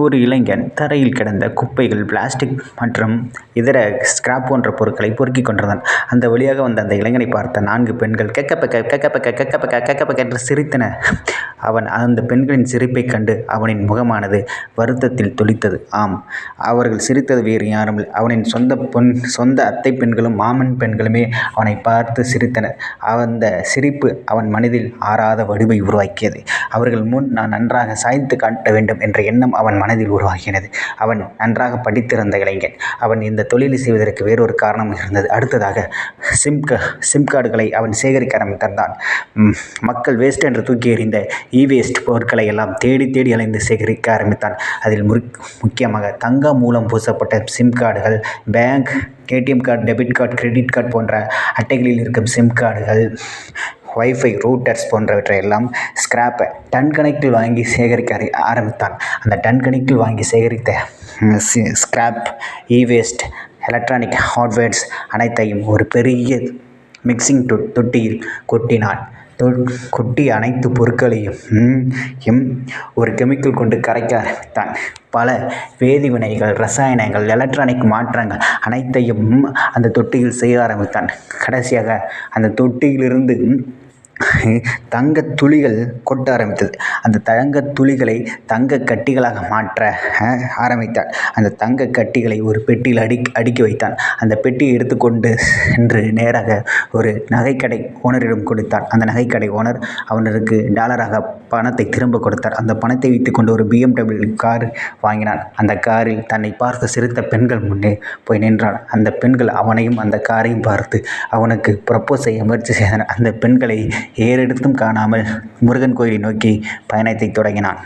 ஒரு இளைஞன் தரையில் கிடந்த குப்பைகள், பிளாஸ்டிக் மற்றும் இதர ஸ்கிராப் போன்ற பொருட்களை பொறுக்கிக் கொண்டிருந்தான். அந்த வழியாக வந்த அந்த இளைஞனை பார்த்த 4 பெண்கள் கெக்கப்பெக்க கெக்கப்பெக்க கெக்கப்பெக்க கெக்கப்பெக்க என்று சிரித்தன. அவன் அந்த பெண்களின் சிரிப்பைக் கண்டு அவனின் முகமானது வருத்தத்தில் துளித்தது. ஆம், அவர்கள் சிரித்தது வேறு யாருமில்லை, அவனின் சொந்த அத்தை பெண்களும் மாமன் பெண்களுமே அவனை பார்த்து சிரித்தனர். அந்த சிரிப்பு அவன் மனதில் ஆறாத வடுவை உருவாக்கியது. அவர்கள் முன் நான் நன்றாக சாதித்து காட்ட வேண்டும் என்ற எண்ணம் அவன் மனதில் உருவாகியது. அவன் நன்றாக படித்திருந்த இளைஞன். அவன் இந்த தொழிலை செய்வதற்கு வேறொரு காரணம் இருந்தது. அடுத்ததாக சிம் கார்டுகளை அவன் சேகரிக்க ஆரம்பித்தான். மக்கள் வேஸ்ட் என்று தூக்கி எறிந்த வேஸ்ட் பொருட்களை எல்லாம் தேடி தேடி அலைந்து சேகரிக்க ஆரம்பித்தான். அதில் முக்கியமாக தங்க மூலம் பூசப்பட்ட சிம் கார்டுகள், bank, ATM card, debit card, credit card போன்ற அட்டைகளில் இருக்கும் சிம் கார்டுகள், வைஃபை ரூட்டர்ஸ் போன்றவற்றை எல்லாம் ஸ்கிராப்பை டன் கணக்கில் வாங்கி சேகரிக்க ஆரம்பித்தான். அந்த டன் கணக்கில் வாங்கி சேகரித்த ஸ்கிராப், வேஸ்ட், எலக்ட்ரானிக் ஹார்ட்வேர்ஸ் அனைத்தையும் ஒரு பெரிய மிக்சிங் தொட்டியில் கொட்டினான். கொட்டி அனைத்து பொருட்களையும் ஒரு கெமிக்கல் கொண்டு கரைக்க ஆரம்பித்தான். பல வேதிவினைகள், ரசாயனங்கள், எலக்ட்ரானிக் மாற்றங்கள் அனைத்தையும் அந்த தொட்டியில் செய்ய ஆரம்பித்தான். கடைசியாக அந்த தொட்டியிலிருந்து தங்கத் துளிகள் கொட்ட ஆரம்பித்தது. அந்த தங்கத் துளிகளை தங்க கட்டிகளாக மாற்ற ஆரம்பித்தான். அந்த தங்க கட்டிகளை ஒரு பெட்டியில் அடுக்கி வைத்தான். அந்த பெட்டியை எடுத்துக்கொண்டு சென்று நேராக ஒரு நகைக்கடை ஓனரிடம் கொடுத்தான். அந்த நகைக்கடை ஓனர் அவனருக்கு டாலராக பணத்தை திரும்ப கொடுத்தார். அந்த பணத்தை வைத்துக்கொண்டு ஒரு BMW கார் வாங்கினான். அந்த காரில் தன்னை பார்த்து சிரித்த பெண்கள் முன்னே போய் நின்றான். அந்த பெண்கள் அவனையும் அந்த காரையும் பார்த்து அவனுக்கு ப்ரப்போஸ் செய்ய முயற்சி செய்தனர். அந்த பெண்களை ஏறெடுத்தும் காணாமல் முருகன் கோயிலை நோக்கி பயணத்தை தொடங்கினான்.